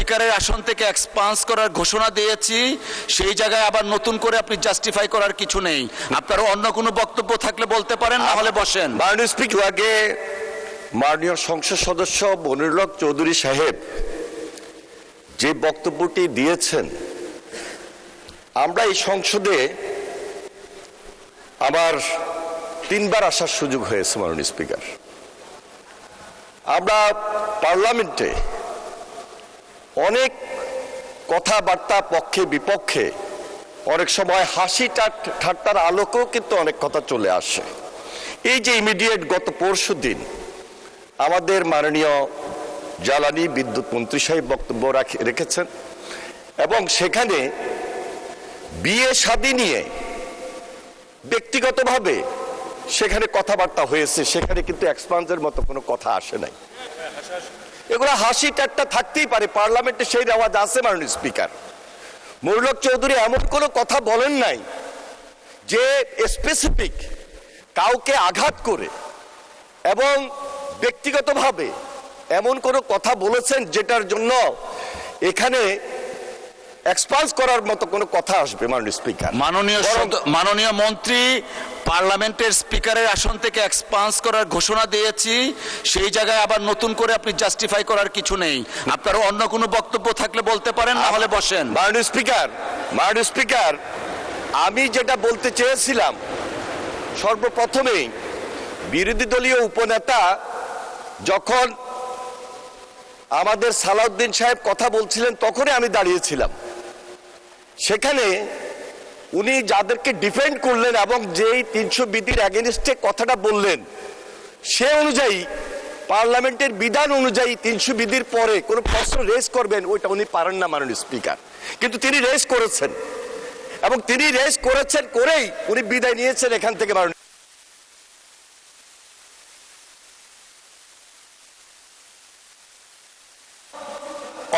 স্পিকারের আসন থেকে এক্সপান্স করার ঘোষণা দিয়েছি, সেই জায়গায় আবার নতুন করে আপনি জাস্টিফাই করার কিছু নেই। আপনার অন্য কোনো বক্তব্য থাকলে বলতে পারেন, না হলে বসেন। মাননীয় স্পিকার, আগে মাননীয় সংসদ সদস্য মনিরুল হক চৌধুরী সাহেব যে বক্তব্যটি দিয়েছেন, আমরা এই সংসদে আমার 3 বার আসার সুযোগ হয়েছে। মাননীয় স্পিকার, আমরা পার্লামেন্টে অনেক কথাবার্তা পক্ষে বিপক্ষে, অনেক সময় হাসি ঠাট্টার আলোকেও কিন্তু অনেক কথা চলে আসে। এই যে ইমিডিয়েট গত পরশুদিন আমাদের মাননীয় জ্বালানি বিদ্যুৎ মন্ত্রী সাহেব বক্তব্য রেখেছেন এবং সেখানে বিয়ে শাদী নিয়ে ব্যক্তিগতভাবে সেখানে কথাবার্তা হয়েছে, সেখানে কিন্তু এক্সপান্সের মতো কোনো কথা আসে নাই। এগুলো হাসি ঠাট্টা থাকতেই পারে, পার্লামেন্টে সেই রেওয়াজ আছে। মাননীয় স্পিকার, মনিরুল হক চৌধুরী এমন কোনো কথা বলেন নাই যে স্পেসিফিক কাউকে আঘাত করে এবং ব্যক্তিগতভাবে এমন কোনো কথা বলেছেন যেটার জন্য এখানে এক্সপান্স করার মতো কোনো কথা আসবে। মাননীয় স্পিকার, মাননীয় মন্ত্রী, পার্লামেন্টের স্পিকারের আসন থেকে এক্সপান্স করার ঘোষণা দিয়েছি, সেই জায়গায় আবার নতুন করে আপনি জাস্টিফাই করার কিছু নেই। আপনার অন্য কোনো বক্তব্য থাকলে বলতে পারেন, না হলে বসেন। মাননীয় স্পিকার, আমি যেটা বলতে চেয়েছিলাম, সর্বপ্রথমেই বিরোধী দলীয় উপনেতা যখন আমাদের সালাউদ্দিন সাহেব কথা বলছিলেন তখনই আমি দাঁড়িয়েছিলাম। সেখানে উনি যাদেরকে ডিফেন্ড করলেন এবং যেই 300 বিধির এগেইনস্টে কথাটা বললেন, সে অনুযায়ী পার্লামেন্টের বিধান অনুযায়ী 300 বিধির পরে কোনো প্রশ্ন রেজ করবেন, ওইটা উনি পারেন না মাননীয় স্পিকার। কিন্তু তিনি রেজ করেছেন এবং তিনি রেজ করেছেন করেই উনি বিদায় নিয়েছেন এখান থেকে।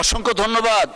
অসংখ্য ধন্যবাদ।